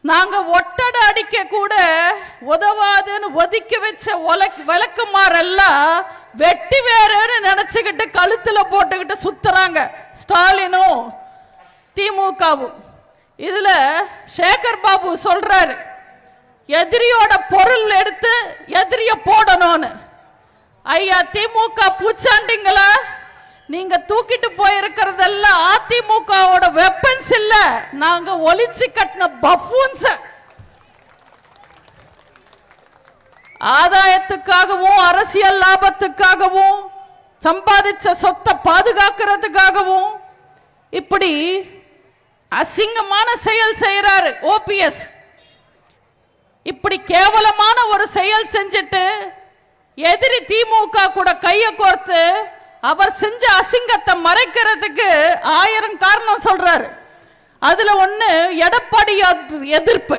நாங்க ஒட்டடை அடிக்க கூட உதவாதுன்னு ஒதுக்கி வச்ச விளக்குமாரெல்லாம் வெட்டி வேறன்னு நினைச்சுக்கிட்டு கழுத்துல போட்டுக்கிட்டு சுத்துறாங்க ஸ்டாலினும் திமுகவும். இதுல சேகர் பாபு சொல்றாரு, எதிரியோட பொருள் எடுத்து எதிரிய போடணும்னு. ஐயா திமுக பூச்சாண்டிங்களா, நீங்க தூக்கிட்டு போயிருக்கிறதெல்லாம் அதிமுகவோட வெப்பன்ஸ் இல்ல, நாங்க ஒளிச்சு கட்டின பஃபூன்ஸ். ஆதாயத்துக்காகவும் அரசியல் லாபத்துக்காகவும் சம்பாதிச்ச சொத்தை பாதுகாக்கிறதுக்காகவும் இப்படி அசிங்கமான செயல் செய்யறாரு ஓபிஎஸ். இப்படி கேவலமான ஒரு செயல் செஞ்சுட்டு எதிரி திமுக கூட கைய கோர்த்து அவர் செஞ்ச அசிங்கத்தை மறைக்கிறதுக்கு 1000 காரணம் சொல்றாரு. அதுல ஒண்ணு எடப்பாடி எதிர்ப்பு.